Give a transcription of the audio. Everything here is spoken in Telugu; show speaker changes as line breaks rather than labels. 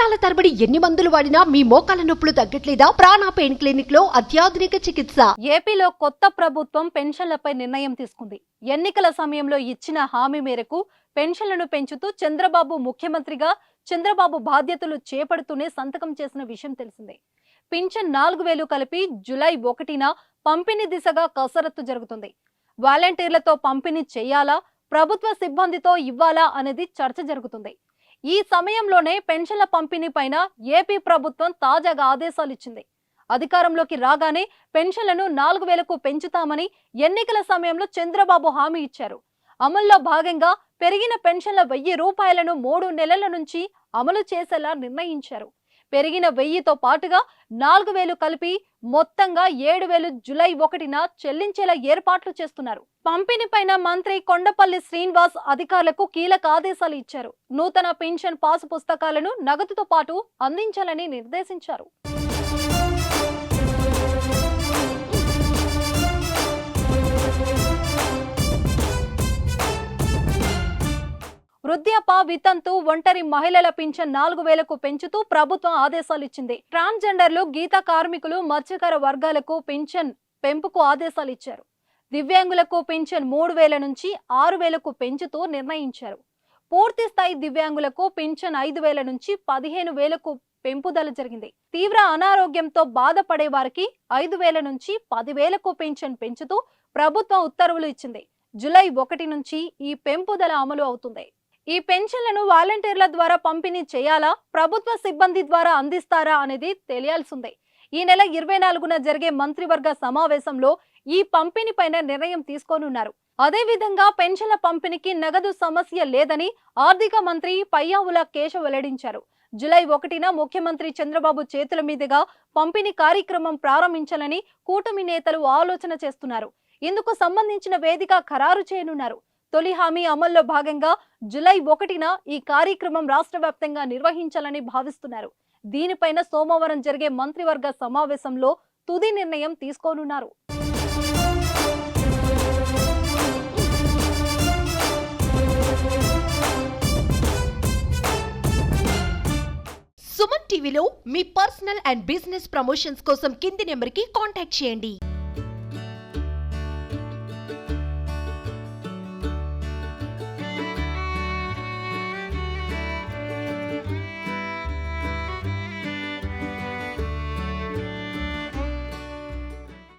సంవత్సరాల తరబడి ఎన్ని మందులు వాడినా మీ మోకాల నొప్పులు తగ్గట్లేదా? ప్రాణ పెయిన్ క్లినిక్ లో అత్యాధునిక చికిత్స.
ఏపీలో కొత్త ప్రభుత్వం పెన్షన్లపై నిర్ణయం తీసుకుంది. ఎన్నికల సమయంలో ఇచ్చిన హామీ మేరకు పెన్షన్లను పెంచుతూ చంద్రబాబు ముఖ్యమంత్రిగా చంద్రబాబు బాధ్యతలు చేపడుతూనే సంతకం చేసిన విషయం తెలిసిందే. పింఛన్ 4000 కలిపి జూలై 1న పంపిణీ దిశగా కసరత్తు జరుగుతుంది. వాలంటీర్లతో పంపిణీ చేయాలా, ప్రభుత్వ సిబ్బందితో ఇవ్వాలా అనేది చర్చ జరుగుతుంది. ఈ సమయంలోనే పెన్షన్ల పంపిణీ పైన ఏపీ ప్రభుత్వం తాజాగా ఆదేశాలు ఇచ్చింది. అధికారంలోకి రాగానే పెన్షన్లను 4000కు పెంచుతామని ఎన్నికల సమయంలో చంద్రబాబు హామీ ఇచ్చారు. అమల్లో భాగంగా పెరిగిన పెన్షన్ల 1000 రూపాయలను 3 నెలల నుంచి అమలు చేసేలా నిర్ణయించారు. పెరిగిన 1000తో పాటుగా 4000 కలిపి మొత్తంగా 7000 జూలై 1న చెల్లించేలా ఏర్పాట్లు చేస్తున్నారు. పంపిణీపైన మంత్రి కొండపల్లి శ్రీనివాస్ అధికారులకు కీలక ఆదేశాలు ఇచ్చారు. నూతన పెన్షన్ పాసు పుస్తకాలను నగదుతో పాటు అందించాలని నిర్దేశించారు. వృద్ధాప్య, వితంతు, ఒంటరి మహిళల పింఛన్ 4000కు పెంచుతూ ప్రభుత్వం ఆదేశాలు ఇచ్చింది. ట్రాన్స్జెండర్లు, గీత కార్మికులు, మత్స్యకార వర్గాలకు పింఛన్ పెంపుకు ఆదేశాలు ఇచ్చారు. దివ్యాంగులకు పింఛన్ 3000 నుంచి 6000కు పెంచుతూ నిర్ణయించారు. పూర్తి స్థాయి దివ్యాంగులకు పింఛన్ 5000 నుంచి 15000కు పెంపుదల జరిగింది. తీవ్ర అనారోగ్యంతో బాధపడే వారికి 5000 నుంచి 10000కు పింఛన్ పెంచుతూ ప్రభుత్వం ఉత్తర్వులు ఇచ్చింది. జూలై 1 నుంచి ఈ పెంపుదల అమలు అవుతుంది. ఈ పెన్షన్లను వాలంటీర్ల ద్వారా పంపిణీ చేయాలా, ప్రభుత్వ సిబ్బంది ద్వారా అందిస్తారా అనేది తెలియాల్సిందే. ఈ నెల 24న జరిగే మంత్రివర్గ సమావేశంలో ఈ పంపిణీపైన నిర్ణయం తీసుకోనున్నారు. అదేవిధంగా పెన్షన్ల పంపిణీకి నగదు సమస్య లేదని ఆర్థిక మంత్రి పయ్యావుల కేశవ్ వెల్లడించారు. జూలై 1న ముఖ్యమంత్రి చంద్రబాబు చేతుల మీదుగా పంపిణీ కార్యక్రమం ప్రారంభించాలని కూటమి నేతలు ఆలోచన చేస్తున్నారు. ఇందుకు సంబంధించిన వేదిక ఖరారు చేయనున్నారు. తొలి హామీ అమల్లో భాగంగా జూలై 1న ఈ కార్యక్రమం రాష్ట్ర వ్యాప్తంగా నిర్వహించాలని భావిస్తున్నారు. దీనిపైన సోమవారం జరిగే మంత్రివర్గ సమావేశంలో తుది నిర్ణయం తీసుకోనున్నారు.
సుమన్ టీవీలో మీ పర్సనల్ అండ్ బిజినెస్ ప్రమోషన్స్ కోసం కింది నెంబర్కి కాంటాక్ట్ చేయండి.